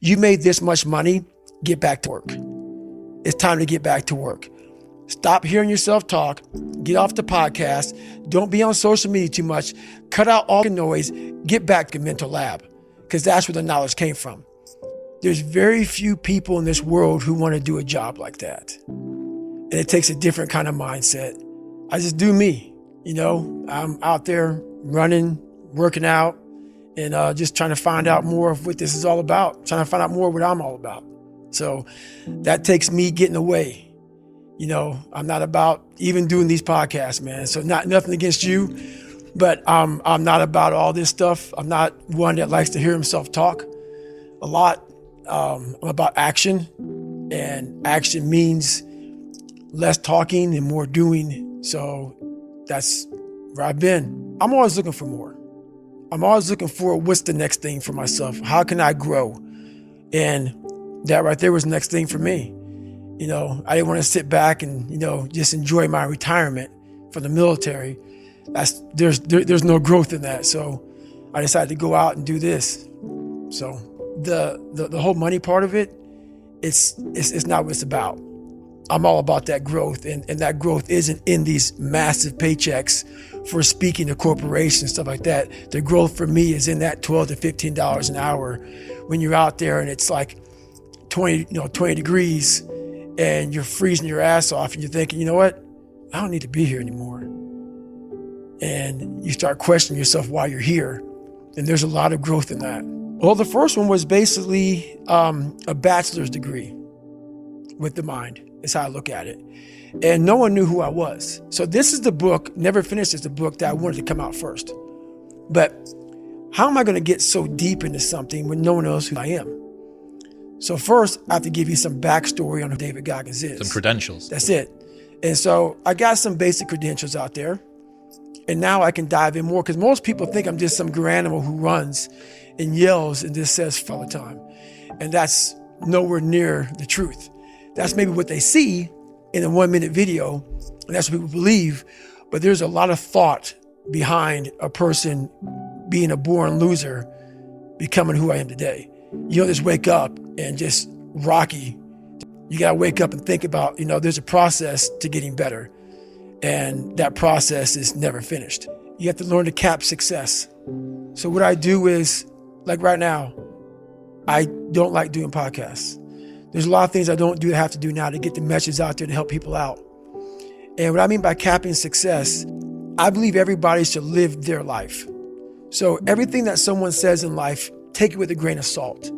You made this much money, get back to work. It's time to get back to work. Stop hearing yourself talk. Get off the podcast. Don't be on social media too much. Cut out all the noise. Get back to mental lab, because that's where the knowledge came from. There's very few people in this world who want to do a job like that. And it takes a different kind of mindset. I just do me. I'm out there running, working out, and just trying to find out more of what this is all about, trying to find out more what I'm all about. So that takes me getting away. I'm not about even doing these podcasts, man. So nothing against you, but I'm not about all this stuff. I'm not one that likes to hear himself talk a lot. I'm about action, and action means less talking and more doing. So that's where I've been. I'm always looking for more. I'm always looking for what's the next thing for myself. How can I grow? And that right there was the next thing for me. I didn't want to sit back and, just enjoy my retirement from the military. There's no growth in that. So I decided to go out and do this. So the whole money part of it, it's not what it's about. I'm all about that growth, and that growth isn't in these massive paychecks for speaking to corporations, stuff like that. The growth for me is in that $12 to $15 an hour when you're out there and it's like 20 degrees and you're freezing your ass off and you're thinking, you know what? I don't need to be here anymore. And you start questioning yourself why you're here. And there's a lot of growth in that. Well, the first one was basically a bachelor's degree with the mind. Is how I look at it. And no one knew who I was. So this is the book, Never Finished is the book that I wanted to come out first. But how am I going to get so deep into something when no one knows who I am? So first, I have to give you some backstory on who David Goggins is. Some credentials. That's it. And so I got some basic credentials out there. And now I can dive in more, because most people think I'm just some animal who runs and yells and just says all the time. And that's nowhere near the truth. That's maybe what they see in a 1-minute video, and that's what people believe. But there's a lot of thought behind a person being a born loser, becoming who I am today. You don't just wake up and just rocky. You got to wake up and think about, there's a process to getting better. And that process is never finished. You have to learn to cap success. So what I do is, like right now, I don't like doing podcasts. There's a lot of things I don't do that I have to do now to get the message out there to help people out. And what I mean by capping success, I believe everybody should live their life. So everything that someone says in life, take it with a grain of salt.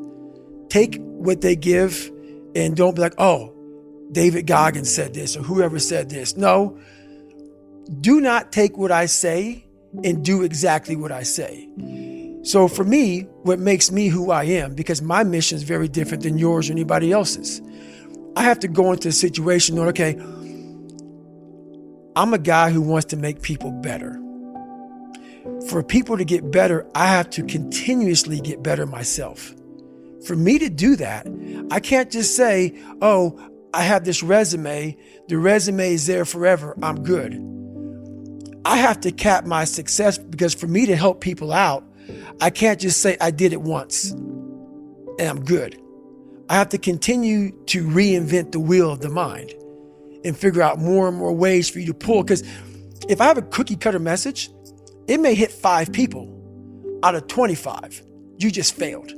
Take what they give and don't be like, oh, David Goggins said this or whoever said this. No, do not take what I say and do exactly what I say. So for me, what makes me who I am, because my mission is very different than yours or anybody else's. I have to go into a situation knowing, okay, I'm a guy who wants to make people better. For people to get better, I have to continuously get better myself. For me to do that, I can't just say, oh, I have this resume. The resume is there forever. I'm good. I have to cap my success, because for me to help people out, I can't just say I did it once and I'm good. I have to continue to reinvent the wheel of the mind and figure out more and more ways for you to pull. Because if I have a cookie cutter message, it may hit 5 people out of 25. You just failed.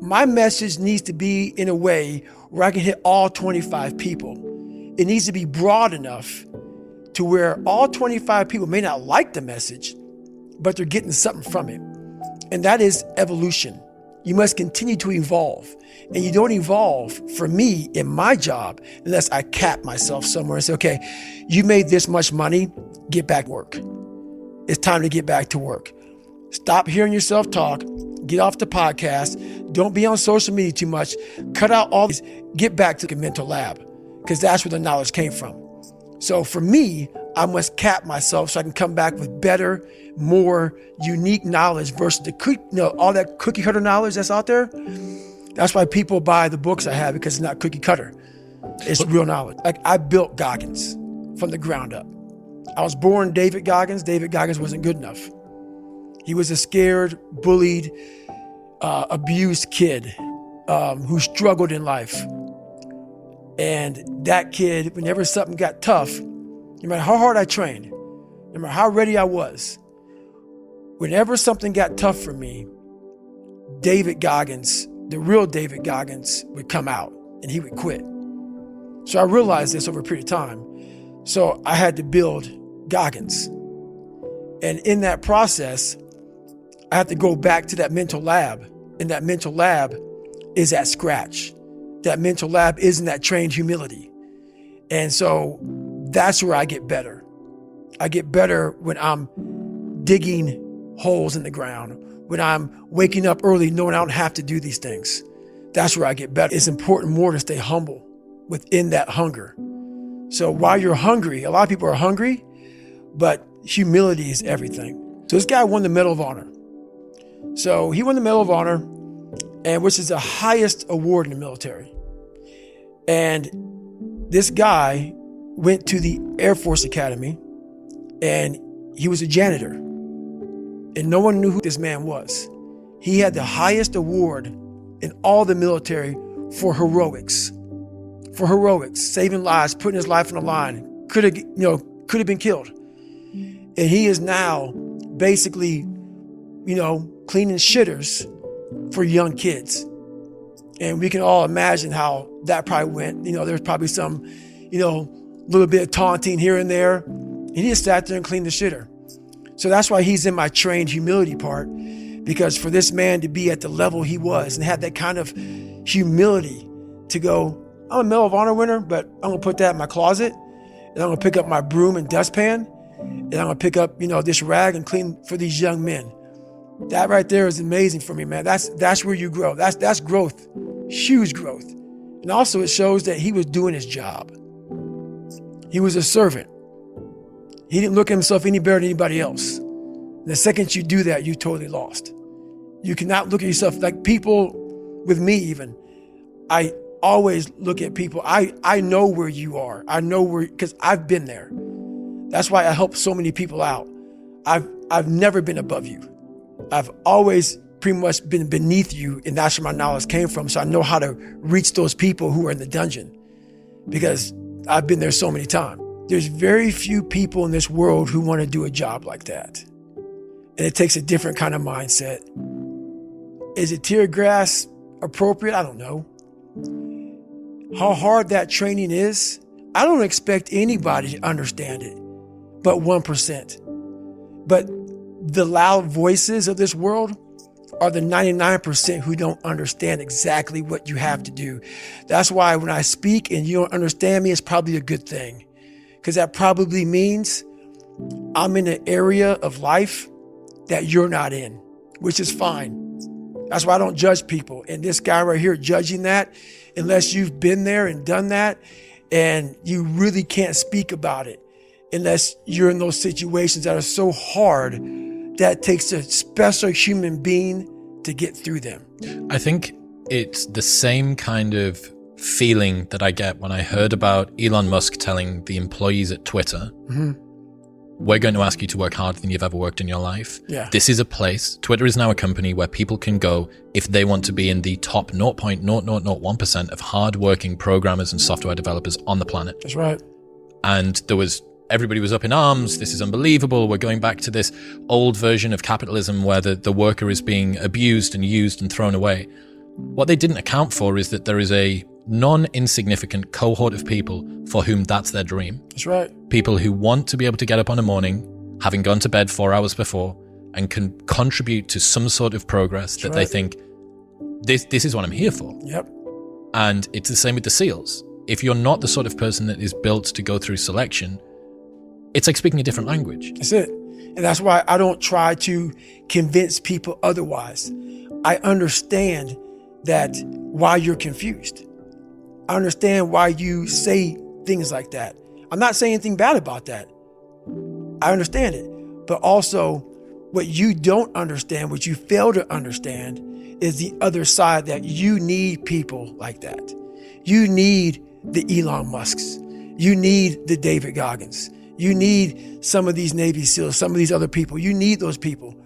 My message needs to be in a way where I can hit all 25 people. It needs to be broad enough to where all 25 people may not like the message, but they're getting something from it. And that is evolution. You must continue to evolve. And you don't evolve, for me, in my job, unless I cap myself somewhere and say, okay, you made this much money, get back to work. It's time to get back to work. Stop hearing yourself talk. Get off the podcast. Don't be on social media too much. Cut out all these. Get back to the mental lab, because that's where the knowledge came from. So for me, I must cap myself so I can come back with better, more unique knowledge versus all that cookie cutter knowledge that's out there. That's why people buy the books I have, because it's not cookie cutter. It's real knowledge. Like, I built Goggins from the ground up. I was born David Goggins. David Goggins wasn't good enough. He was a scared, bullied, abused kid who struggled in life. And that kid, whenever something got tough, no matter how hard I trained, no matter how ready I was, whenever something got tough for me, David Goggins, the real David Goggins, would come out and he would quit. So I realized this over a period of time. So I had to build Goggins. And in that process, I had to go back to that mental lab. And that mental lab is at scratch. That mental lab is in that trained humility. And so that's where I get better. I get better when I'm digging holes in the ground, when I'm waking up early knowing I don't have to do these things. That's where I get better. It's important more to stay humble within that hunger. So while you're hungry, a lot of people are hungry, but humility is everything. So this guy won the Medal of Honor. So he won the Medal of Honor, and which is the highest award in the military. And this guy went to the Air Force Academy, and he was a janitor. And no one knew who this man was. He had the highest award in all the military for heroics, saving lives, putting his life on the line. Could have been killed. And he is now basically, cleaning shitters for young kids. And we can all imagine how that probably went. There's probably some, little bit of taunting here and there. And he just sat there and cleaned the shitter. So that's why he's in my trained humility part, because for this man to be at the level he was and have that kind of humility to go, I'm a Medal of Honor winner, but I'm gonna put that in my closet, and I'm gonna pick up my broom and dustpan, and I'm gonna pick up, this rag and clean for these young men. That right there is amazing for me, man. That's where you grow. That's growth, huge growth. And also it shows that he was doing his job. He was a servant. He didn't look at himself any better than anybody else. And the second you do that, you totally lost. You cannot look at yourself like people with me even. I always look at people. I know where you are. I know where, because I've been there. That's why I help so many people out. I've never been above you. I've always pretty much been beneath you, and that's where my knowledge came from. So I know how to reach those people who are in the dungeon, because I've been there so many times. There's very few people in this world who want to do a job like that. And it takes a different kind of mindset. Is it tear grass appropriate? I don't know. How hard that training is, I don't expect anybody to understand it, but 1%. But the loud voices of this world are the 99% who don't understand exactly what you have to do. That's why when I speak and you don't understand me, it's probably a good thing, because that probably means I'm in an area of life that you're not in, which is fine. That's why I don't judge people. And this guy right here judging that, unless you've been there and done that, and you really can't speak about it unless you're in those situations that are so hard that it takes a special human being to get through them. I think it's the same kind of feeling that I get when I heard about Elon Musk telling the employees at Twitter, we're going to ask you to work harder than you've ever worked in your life. Yeah. This is a place, Twitter is now a company where people can go if they want to be in the top 0.0001% of hardworking programmers and software developers on the planet. That's right. And everybody was up in arms. This is unbelievable. We're going back to this old version of capitalism where the worker is being abused and used and thrown away. What they didn't account for is that there is a non-insignificant cohort of people for whom that's their dream. That's right. People who want to be able to get up on a morning, having gone to bed 4 hours before, and can contribute to some sort of progress that they think, this is what I'm here for. Yep. And it's the same with the SEALs. If you're not the sort of person that is built to go through selection, it's like speaking a different language. That's it. And that's why I don't try to convince people otherwise. I understand that why you're confused. I understand why you say things like that. I'm not saying anything bad about that. I understand it. But also, what you don't understand, what you fail to understand, is the other side, that you need people like that. You need the Elon Musks. You need the David Goggins. You need some of these Navy SEALs, some of these other people. You need those people.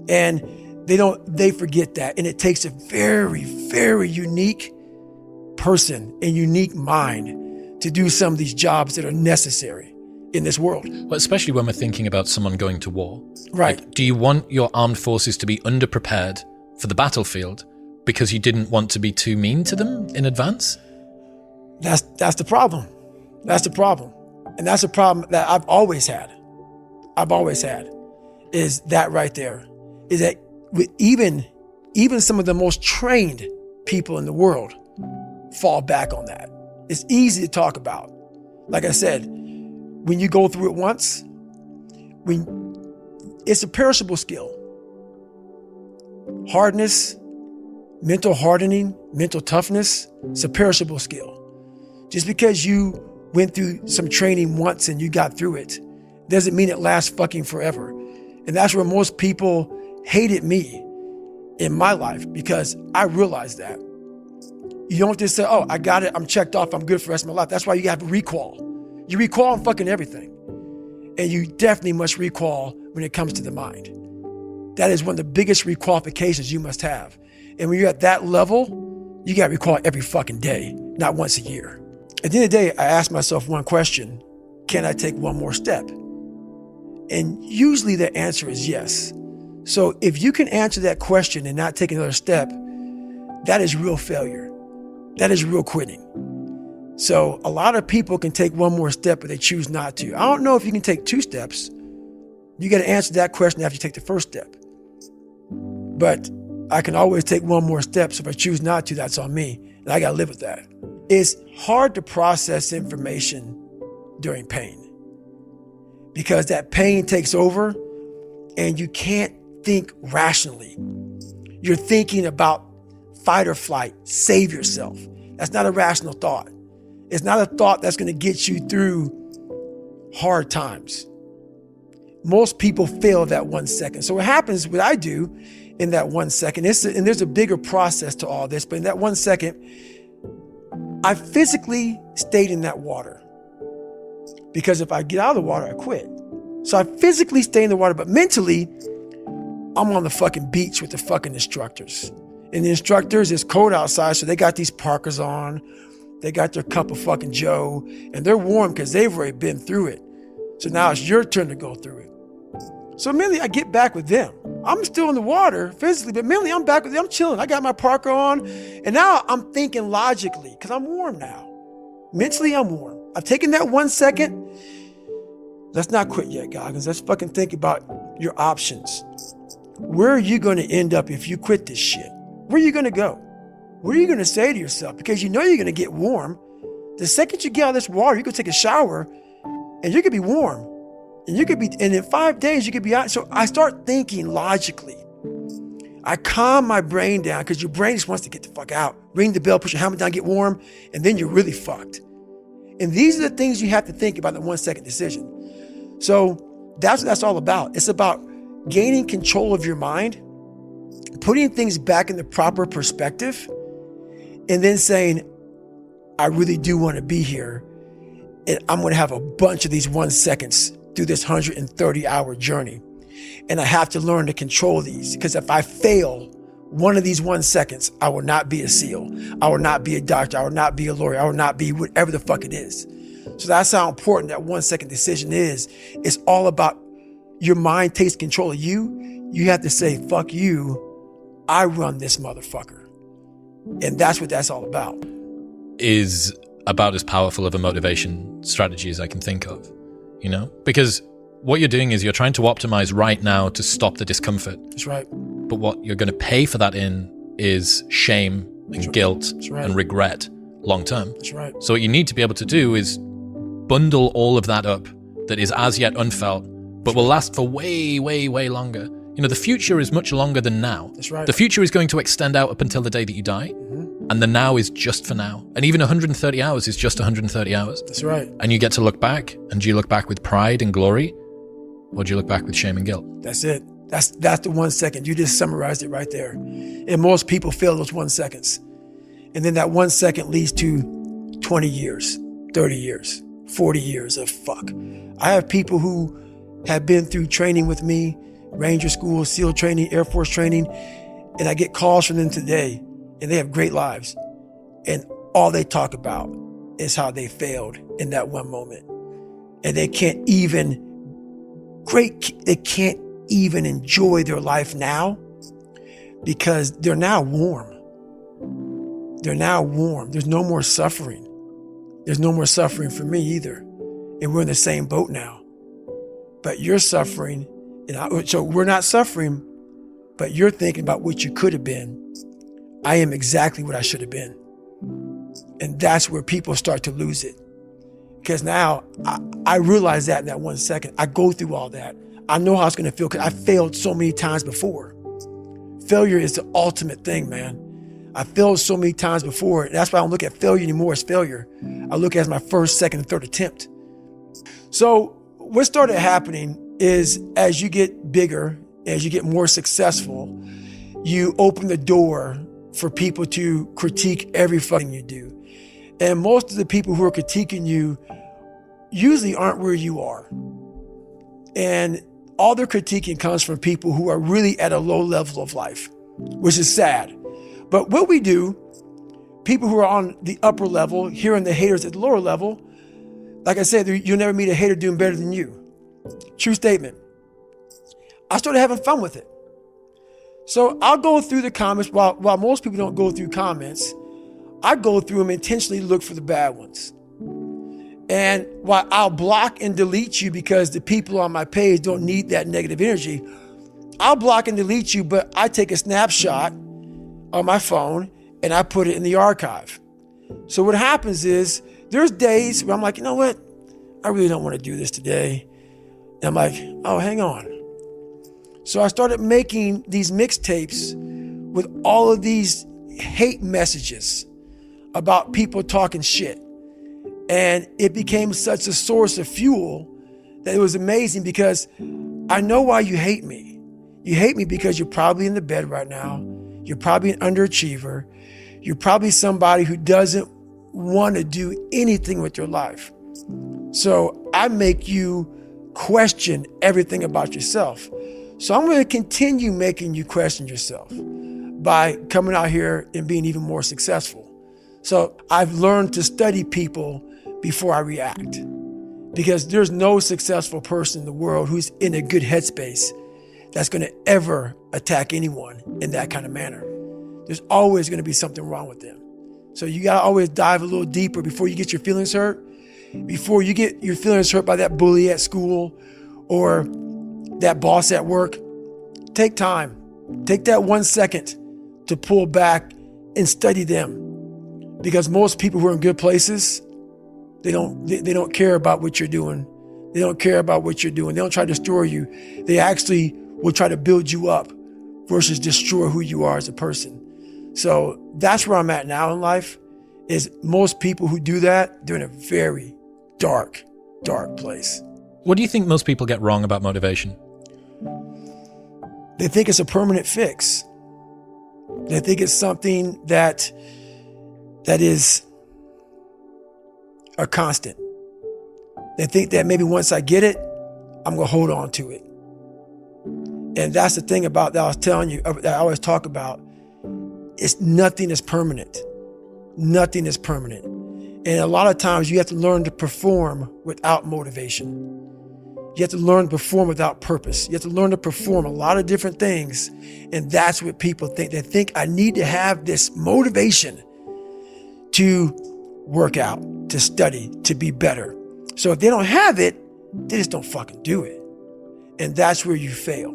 And They forget that. And it takes a very, very unique person and unique mind to do some of these jobs that are necessary in this world. Well, especially when we're thinking about someone going to war. Right. Like, do you want your armed forces to be underprepared for the battlefield because you didn't want to be too mean to them in advance? That's the problem. That's the problem. And that's a problem that I've always had. Is that right there. Is that with even some of the most trained people in the world fall back on that. It's easy to talk about. Like I said, when you go through it once, it's a perishable skill. Hardness, mental hardening, mental toughness, it's a perishable skill. Just because you went through some training once and you got through it, doesn't mean it lasts fucking forever. And that's where most people hated me in my life, because I realized that. You don't just say, oh, I got it, I'm checked off, I'm good for the rest of my life. That's why you have to recall. You recall on fucking everything. And you definitely must recall when it comes to the mind. That is one of the biggest requalifications you must have. And when you're at that level, you got to recall every fucking day, not once a year. At the end of the day, I ask myself one question: can I take one more step? And usually the answer is yes. So if you can answer that question and not take another step, that is real failure. That is real quitting. So a lot of people can take one more step, but they choose not to. I don't know if you can take 2 steps. You got to answer that question after you take the first step. But I can always take one more step. So if I choose not to, that's on me. And I got to live with that. It's hard to process information during pain, because that pain takes over and you can't think rationally. You're thinking about fight or flight, save yourself. That's not a rational thought. It's not a thought that's going to get you through hard times. Most people fail that 1 second. So what happens, what I do in that 1 second, and there's a bigger process to all this, but in that 1 second, I physically stayed in that water. Because if I get out of the water, I quit. So I physically stay in the water, but mentally, I'm on the fucking beach with the fucking instructors. And the instructors, it's cold outside, so they got these parkas on. They got their cup of fucking Joe, and they're warm because they've already been through it. So now it's your turn to go through it. So mentally, I get back with them. I'm still in the water physically, but mentally, I'm back with them. I'm chilling. I got my parka on, and now I'm thinking logically because I'm warm now. Mentally, I'm warm. I've taken that 1 second. Let's not quit yet, Goggins. Let's fucking think about your options. Where are you going to end up if you quit this shit? Where are you going to go? What are you going to say to yourself? Because you know you're going to get warm. The second you get out of this water, you could take a shower and you could be warm. And in 5 days, you could be out. So I start thinking logically. I calm my brain down because your brain just wants to get the fuck out. Ring the bell, push your helmet down, get warm, and then you're really fucked. And these are the things you have to think about in the 1 second decision. So that's what that's all about. It's about gaining control of your mind, putting things back in the proper perspective, and then saying, I really do want to be here. And I'm going to have a bunch of these 1 seconds through this 130-hour journey. And I have to learn to control these, because if I fail one of these 1 seconds, I will not be a SEAL. I will not be a doctor. I will not be a lawyer. I will not be whatever the fuck it is. So that's how important that 1 second decision is. It's all about your mind takes control of you. You have to say, fuck you. I run this motherfucker. And that's what that's all about. Is about as powerful of a motivation strategy as I can think of, you know? Because what you're doing is you're trying to optimize right now to stop the discomfort. That's right. But what you're going to pay for that in is shame and guilt and regret long term. That's right. So what you need to be able to do is bundle all of that up that is as yet unfelt, but will last for way, way, way longer. You know, the future is much longer than now. That's right. The future is going to extend out up until the day that you die. And the now is just for now. And even 130 hours is just 130 hours. That's right. And you get to look back. And do you look back with pride and glory? Or do you look back with shame and guilt? That's it. That's the 1 second. You just summarized it right there. And most people fail those 1 seconds. And then that 1 second leads to 20 years, 30 years, 40 years of fuck. I have people who have been through training with me Ranger School, SEAL training, Air Force training. And I get calls from them today, and they have great lives. And all they talk about is how they failed in that one moment. And they can't even enjoy their life now because they're now warm. They're now warm. There's no more suffering. There's no more suffering for me either. And we're in the same boat now. But you're suffering, so we're not suffering, but you're thinking about what you could have been. I am exactly what I should have been. And that's where people start to lose it. Because now I realize that in that 1 second. I go through all that. I know how it's going to feel because I failed so many times before. Failure is the ultimate thing, man. I failed so many times before. And that's why I don't look at failure anymore as failure. I look at it as my first, second, and third attempt. So what started happening is as you get bigger, as you get more successful, you open the door for people to critique every fucking you do. And most of the people who are critiquing you usually aren't where you are. And all their critiquing comes from people who are really at a low level of life, which is sad. But what we do, people who are on the upper level, hearing the haters at the lower level, like I said, you'll never meet a hater doing better than you. True statement. I started having fun with it. So I'll go through the comments while most people don't go through comments. I go through them intentionally to look for the bad ones. And while I'll block and delete you because the people on my page don't need that negative energy, I'll block and delete you, but I take a snapshot on my phone and I put it in the archive. So what happens is there's days where I'm like, you know what? I really don't want to do this today. And I'm like, oh, hang on. So I started making these mixtapes with all of these hate messages about people talking shit. And it became such a source of fuel that it was amazing because I know why you hate me. You hate me because you're probably in the bed right now. You're probably an underachiever. You're probably somebody who doesn't want to do anything with your life. So I make you question everything about yourself. So I'm going to continue making you question yourself by coming out here and being even more successful. So I've learned to study people before I react, because there's no successful person in the world who's in a good headspace that's going to ever attack anyone in that kind of manner. There's always going to be something wrong with them. So you got to always dive a little deeper before you get your feelings hurt, before you get your feelings hurt by that bully at school or that boss at work. Take time. Take that 1 second to pull back and study them. Because most people who are in good places, they don't care about what you're doing. They don't care about what you're doing. They don't try to destroy you. They actually will try to build you up versus destroy who you are as a person. So that's where I'm at now in life, is most people who do that, they're in a very dark, dark place. What do you think most people get wrong about motivation? They think it's a permanent fix. They think it's something that is a constant. They think that maybe once I get it, I'm going to hold on to it. And that's the thing about that I was telling you, that I always talk about. Nothing is permanent. Nothing is permanent. And a lot of times you have to learn to perform without motivation. You have to learn to perform without purpose. You have to learn to perform a lot of different things. And that's what people think. They think I need to have this motivation to work out, to study, to be better. So if they don't have it, they just don't fucking do it. And that's where you fail.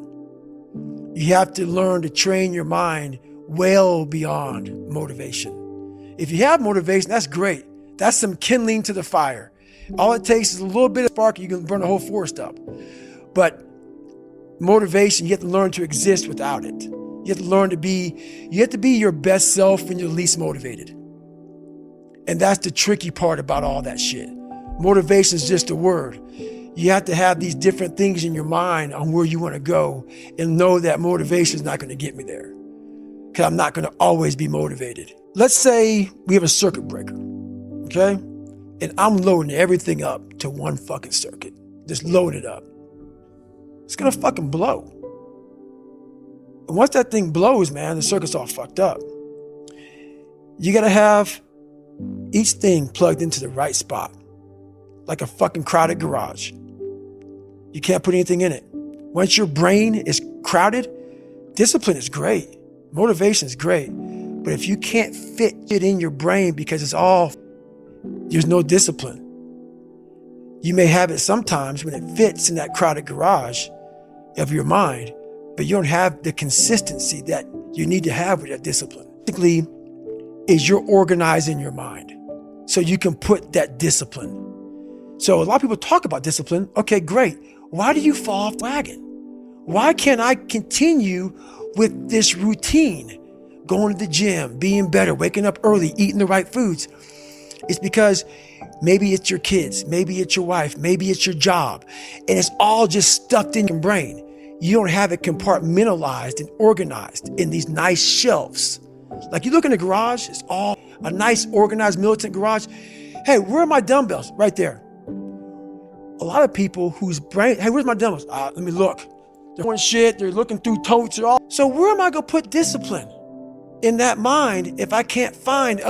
You have to learn to train your mind well beyond motivation. If you have motivation, that's great. That's some kindling to the fire. All it takes is a little bit of spark, you can burn the whole forest up. But motivation, you have to learn to exist without it. You have to be your best self when you're least motivated. And that's the tricky part about all that shit. Motivation is just a word. You have to have these different things in your mind on where you want to go and know that motivation is not going to get me there. Because I'm not going to always be motivated. Let's say we have a circuit breaker, okay? And I'm loading everything up to one fucking circuit. Just load it up. It's going to fucking blow. And once that thing blows, man, the circuit's all fucked up. You gotta have each thing plugged into the right spot, like a fucking crowded garage. You can't put anything in it. Once your brain is crowded, discipline is great. Motivation is great. But if you can't fit it in your brain because there's no discipline. You may have it sometimes when it fits in that crowded garage of your mind, but you don't have the consistency that you need to have with that discipline. Basically, is you're organizing your mind so you can put that discipline. So a lot of people talk about discipline. Okay, great. Why do you fall off the wagon? Why can't I continue with this routine? Going to the gym, being better, waking up early, eating the right foods. It's because maybe it's your kids, maybe it's your wife, maybe it's your job, and it's all just stuffed in your brain. You don't have it compartmentalized and organized in these nice shelves. Like you look in the garage, it's all a nice organized militant garage. Hey, where are my dumbbells? Right there. A lot of people whose brain, hey, where's my dumbbells? Let me look. They're doing shit, they're looking through totes. So where am I gonna put discipline in that mind if I can't find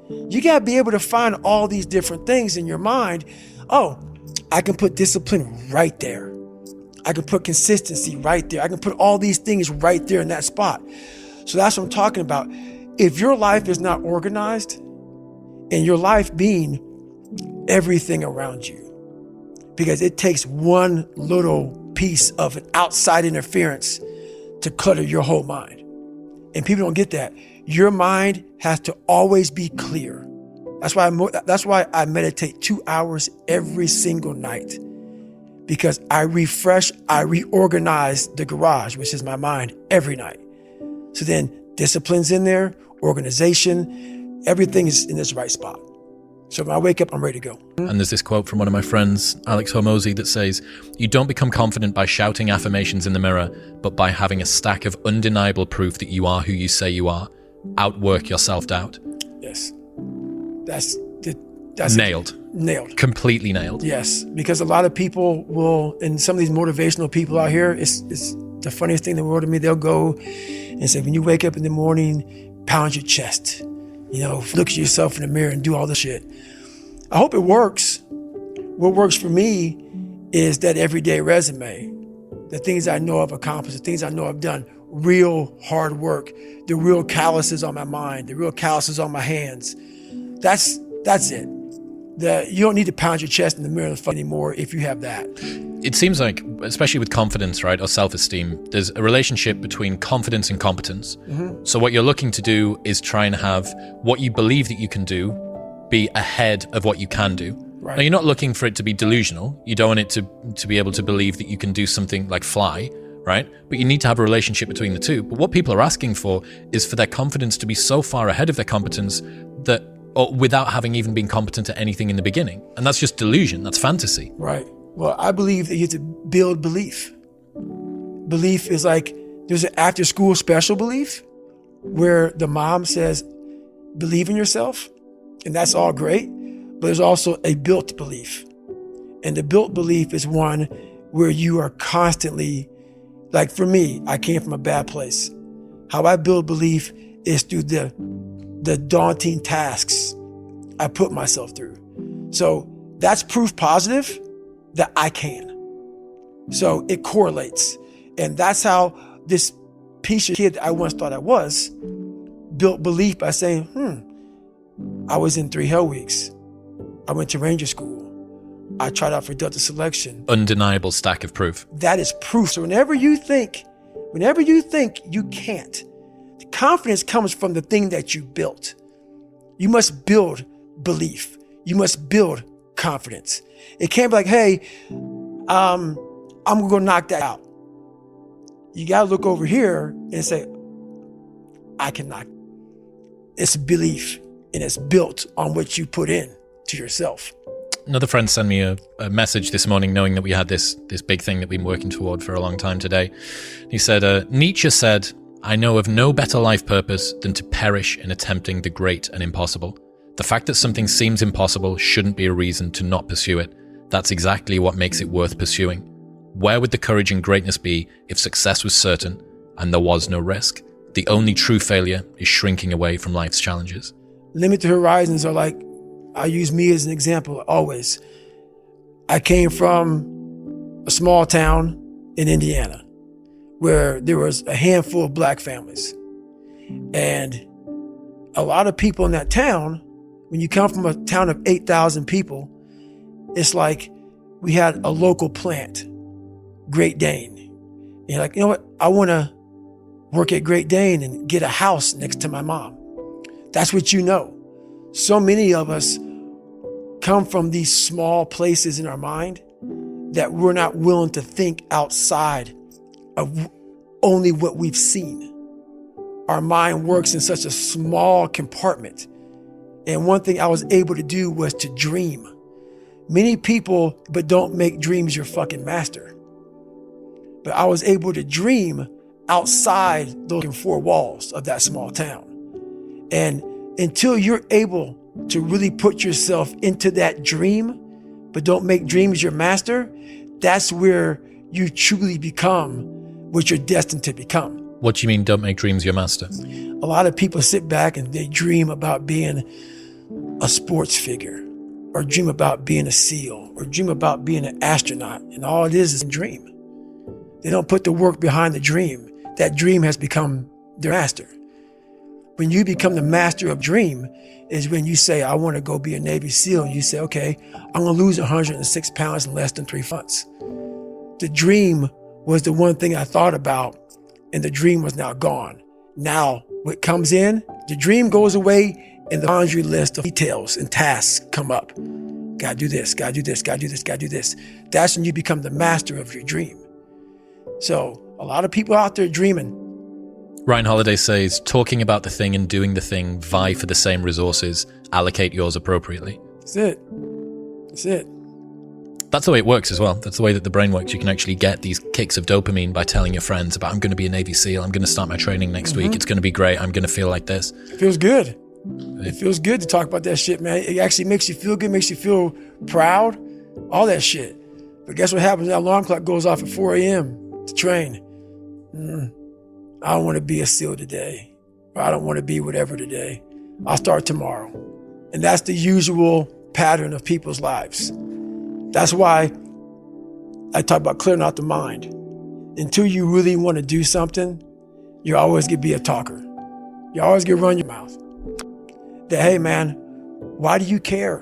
you gotta be able to find all these different things in your mind. Oh, I can put discipline right there. I can put consistency right there. I can put all these things right there in that spot. So that's what I'm talking about. If your life is not organized, and your life being everything around you, because it takes one little piece of an outside interference to clutter your whole mind. And people don't get that. Your mind has to always be clear. That's why I meditate 2 hours every single night, because I refresh, I reorganize the garage, which is my mind, every night. So then discipline's in there, organization, everything is in this right spot. So when I wake up, I'm ready to go. And there's this quote from one of my friends, Alex Hormozy, that says, "You don't become confident by shouting affirmations in the mirror, but by having a stack of undeniable proof that you are who you say you are. Outwork your self-doubt." Yes. That's nailed. Nailed. Completely nailed. Yes. Because a lot of people will, and some of these motivational people out here, it's the funniest thing in the world to me. They'll go and say, when you wake up in the morning, pound your chest. Look at yourself in the mirror and do all this shit. I hope it works. What works for me is that everyday resume, the things I know I've accomplished, the things I know I've done, real hard work, the real calluses on my mind, the real calluses on my hands. That's it. You don't need to pound your chest in the mirror anymore if you have that. It seems like, especially with confidence, right, or self-esteem, there's a relationship between confidence and competence. Mm-hmm. So what you're looking to do is try and have what you believe that you can do be ahead of what you can do. Right. Now, you're not looking for it to be delusional. You don't want it to be able to believe that you can do something like fly, right? But you need to have a relationship between the two. But what people are asking for is for their confidence to be so far ahead of their competence that, or without having even been competent at anything in the beginning. And that's just delusion. That's fantasy. Right. Well, I believe that you have to build belief. Belief is like, there's an after school special belief where the mom says, believe in yourself. And that's all great. But there's also a built belief. And the built belief is one where you are constantly, like for me, I came from a bad place. How I build belief is through the daunting tasks I put myself through. So that's proof positive that I can. So it correlates. And that's how this piece of kid that I once thought I was built belief by saying, I was in 3 Hell Weeks. I went to Ranger School. I tried out for Delta Selection. Undeniable stack of proof. That is proof. So whenever you think you can't, the confidence comes from the thing that you built. You must build belief. You must build confidence. It can't be like, hey, I'm gonna go knock that out. You gotta look over here and say, I can knock. It's belief, and it's built on what you put in to yourself. Another friend sent me a message this morning knowing that we had this big thing that we've been working toward for a long time today. He said, Nietzsche said, "I know of no better life purpose than to perish in attempting the great and impossible. The fact that something seems impossible shouldn't be a reason to not pursue it. That's exactly what makes it worth pursuing. Where would the courage and greatness be if success was certain? and there was no risk. The only true failure is shrinking away from life's challenges. Limited horizons are like, I use me as an example always. I came from a small town in Indiana where there was a handful of black families. And a lot of people in that town, when you come from a town of 8,000 people, it's like we had a local plant, Great Dane. And you're like, you know what? I want to work at Great Dane and get a house next to my mom. That's what you know. So many of us come from these small places in our mind that we're not willing to think outside of only what we've seen. Our mind works in such a small compartment. And one thing I was able to do was to dream. Many people, but don't make dreams your fucking master. But I was able to dream outside those four walls of that small town. And until you're able to really put yourself into that dream, but don't make dreams your master, that's where you truly become what you're destined to become. What do you mean, don't make dreams your master? A lot of people sit back and they dream about being a sports figure, or dream about being a SEAL, or dream about being an astronaut, and all it is a dream. They don't put the work behind the dream. That dream has become their master. When you become the master of dream is when you say, I want to go be a Navy SEAL, and you say, okay, I'm going to lose 106 pounds in less than 3 months. The dream was the one thing I thought about, and the dream was now gone. Now, what comes in, the dream goes away, and the laundry list of details and tasks come up. Gotta do this, gotta do this, gotta do this, gotta do this. That's when you become the master of your dream. So a lot of people out there dreaming. Ryan Holiday says, talking about the thing and doing the thing vie for the same resources. Allocate yours appropriately. That's it. That's it. That's the way it works as well. That's the way that the brain works. You can actually get these kicks of dopamine by telling your friends about, I'm going to be a Navy SEAL. I'm going to start my training next week. It's going to be great. I'm going to feel like this. It feels good. It feels good to talk about that shit, man. It actually makes you feel good, makes you feel proud, all that shit. But guess what happens? That alarm clock goes off at 4 a.m. to train. I don't want to be a SEAL today. Or I don't want to be whatever today. I'll start tomorrow. And that's the usual pattern of people's lives. That's why I talk about clearing out the mind. Until you really want to do something, you always get to be a talker. You always get to run your mouth. That, hey man, why do you care?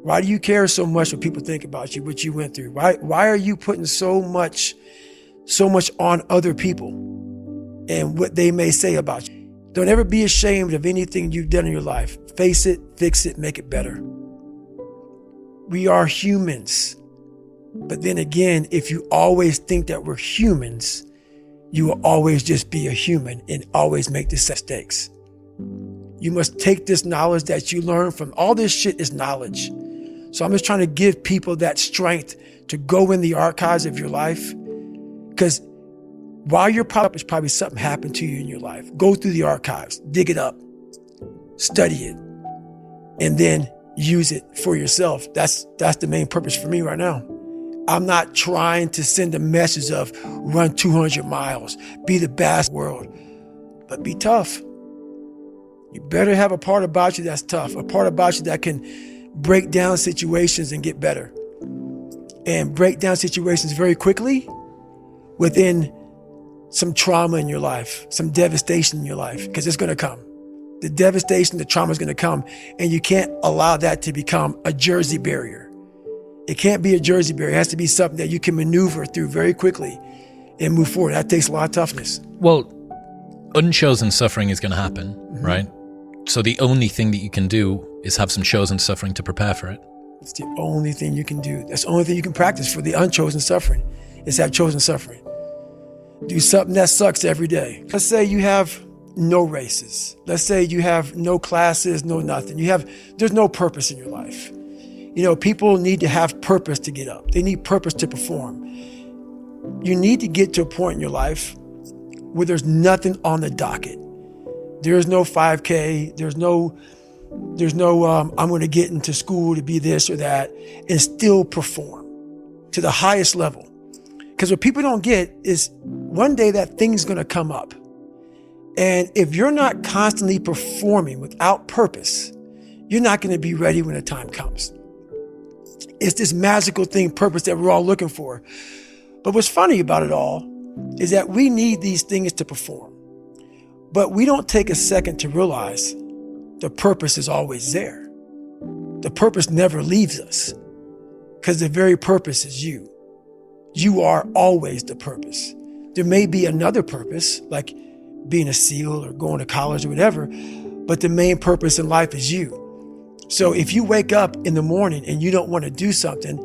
Why do you care so much what people think about you, what you went through? Why are you putting so much on other people and what they may say about you? Don't ever be ashamed of anything you've done in your life. Face it, fix it, make it better. We are humans. But then again, if you always think that we're humans, you will always just be a human and always make the same mistakes. You must take this knowledge that you learn from all this shit is knowledge. So I'm just trying to give people that strength to go in the archives of your life. Because while you're probably, probably something happened to you in your life. Go through the archives, dig it up, study it, and then use it for yourself. That's the main purpose for me right now. I'm not trying to send a message of run 200 miles, be the best in the world, but be tough. You better have a part about you that's tough, a part about you that can break down situations and get better. And break down situations very quickly within some trauma in your life, some devastation in your life, because it's going to come. The devastation, the trauma is going to come, and you can't allow that to become a Jersey barrier. It can't be a Jersey barrier. It has to be something that you can maneuver through very quickly and move forward. That takes a lot of toughness. Well, unchosen suffering is going to happen, right? So the only thing that you can do is have some chosen suffering to prepare for it. It's the only thing you can do. That's the only thing you can practice for the unchosen suffering, is have chosen suffering. Do something that sucks every day. Let's say you have no races. Let's say you have no classes, no nothing. There's no purpose in your life. You know, people need to have purpose to get up. They need purpose to perform. You need to get to a point in your life where there's nothing on the docket. There's no 5K. There's no I'm going to get into school to be this or that and still perform to the highest level. Because what people don't get is one day that thing's going to come up. And if you're not constantly performing without purpose, you're not going to be ready when the time comes. It's this magical thing, purpose, that we're all looking for. But what's funny about it all is that we need these things to perform. But we don't take a second to realize the purpose is always there. The purpose never leaves us because the very purpose is you. You are always the purpose. There may be another purpose, like being a SEAL or going to college or whatever, but the main purpose in life is you. So if you wake up in the morning and you don't want to do something,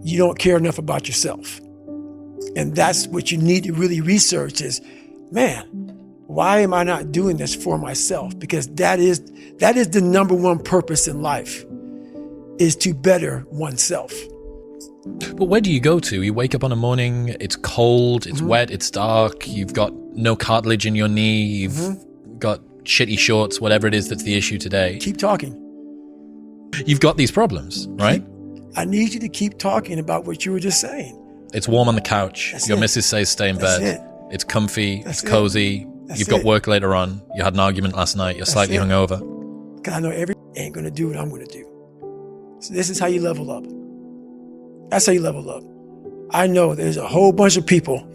you don't care enough about yourself. And that's what you need to really research is, man, why am I not doing this for myself? Because that is the number one purpose in life, is to better oneself. But where do you go to? You wake up on a morning, it's cold, it's wet, it's dark, you've got no cartilage in your knee, you've got shitty shorts, whatever it is that's the issue today. Keep talking. You've got these problems, right? I need you to keep talking about what you were just saying. It's warm on the couch. That's Your it. missus says stay in That's bed. it. It's comfy, That's it's cozy. That's You've got it. work later on. You had an argument last night. You're slightly it. hungover. Because I know ain't going to do what I'm going to do. So this is how you level up. That's how you level up. I know there's a whole bunch of people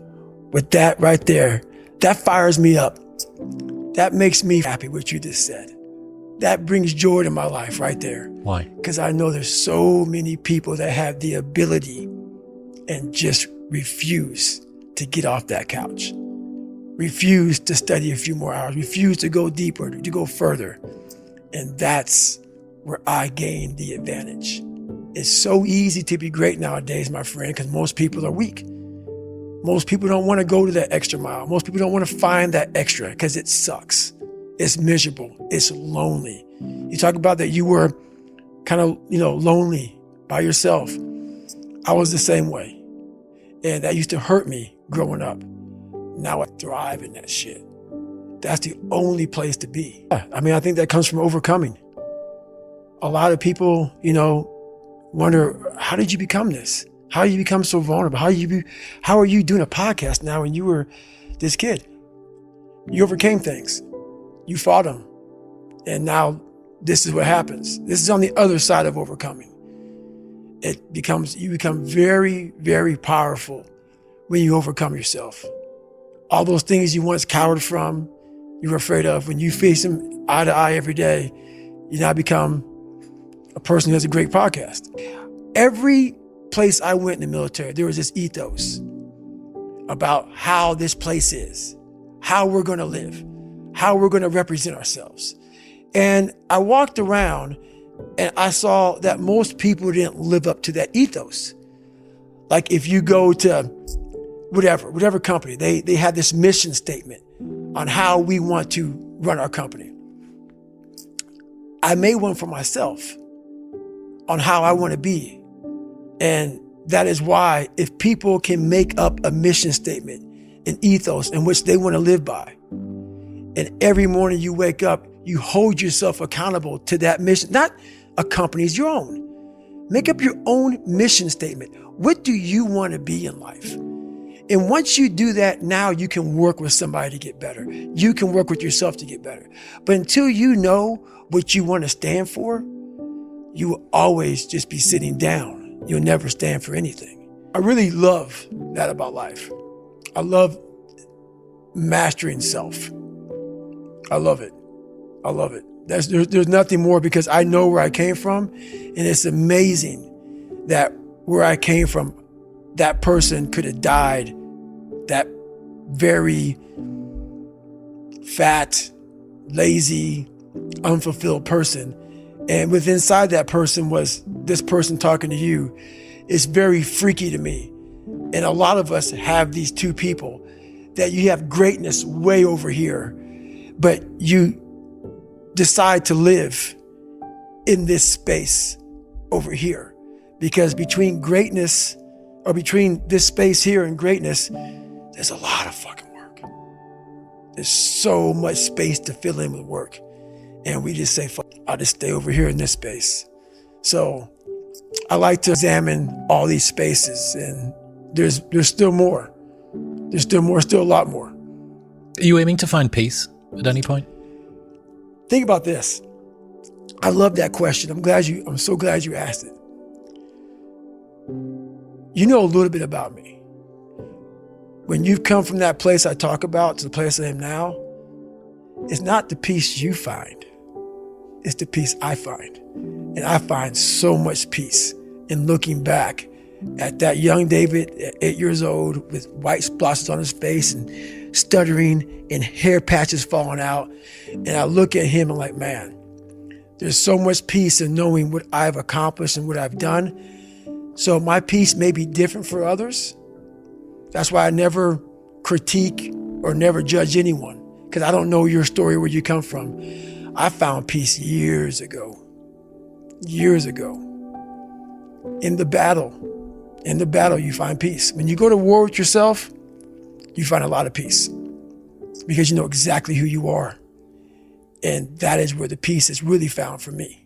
with that right there. That fires me up. That makes me happy, what you just said. That brings joy to my life right there. Why? Because I know there's so many people that have the ability and just refuse to get off that couch. Refuse to study a few more hours. Refuse to go deeper, to go further. And that's where I gain the advantage. It's so easy to be great nowadays, my friend, because most people are weak. Most people don't want to go to that extra mile. Most people don't want to find that extra because it sucks. It's miserable. It's lonely. You talk about that you were kind of, lonely by yourself. I was the same way. And that used to hurt me growing up. Now I thrive in that shit. That's the only place to be. I think that comes from overcoming. A lot of people, wonder, how did you become this? How did you become so vulnerable? How are you doing a podcast now when you were this kid? You overcame things. You fought them. And now this is what happens. This is on the other side of overcoming. You become very, very powerful when you overcome yourself. All those things you once cowered from, you were afraid of, when you face them eye to eye every day, you now become a person who has a great podcast. Every place I went in the military, there was this ethos about how this place is, how we're going to live, how we're going to represent ourselves. And I walked around and I saw that most people didn't live up to that ethos. Like if you go to whatever company, they had this mission statement on how we want to run our company. I made one for myself on how I want to be. And that is why if people can make up a mission statement, an ethos in which they want to live by, and every morning you wake up, you hold yourself accountable to that mission, not a company's, your own. Make up your own mission statement. What do you want to be in life? And once you do that, now you can work with somebody to get better. You can work with yourself to get better. But until you know what you want to stand for, you will always just be sitting down. You'll never stand for anything. I really love that about life. I love mastering self. I love it. I love it. There's nothing more, because I know where I came from, and it's amazing that where I came from, that person could have died, that very fat, lazy, unfulfilled person. And within inside that person was this person talking to you. It's very freaky to me. And a lot of us have these two people that you have greatness way over here, but you decide to live in this space over here. Because between greatness, or between this space here and greatness, there's a lot of fucking work. There's so much space to fill in with work. And we just say, fuck, I'll just stay over here in this space. So I like to examine all these spaces and there's still more. There's still more, still a lot more. Are you aiming to find peace at any point? Think about this. I love that question. I'm so glad you asked it. You know a little bit about me. When you've come from that place I talk about to the place I am now, it's not the peace you find. It's the peace I find. And I find so much peace in looking back at that young David at 8 years old with white splotches on his face and stuttering and hair patches falling out. And I look at him and I'm like, man, there's so much peace in knowing what I've accomplished and what I've done. So my peace may be different for others. That's why I never critique or never judge anyone, because I don't know your story, where you come from. I found peace years ago. In the battle, you find peace. When you go to war with yourself, you find a lot of peace because you know exactly who you are. And that is where the peace is really found for me.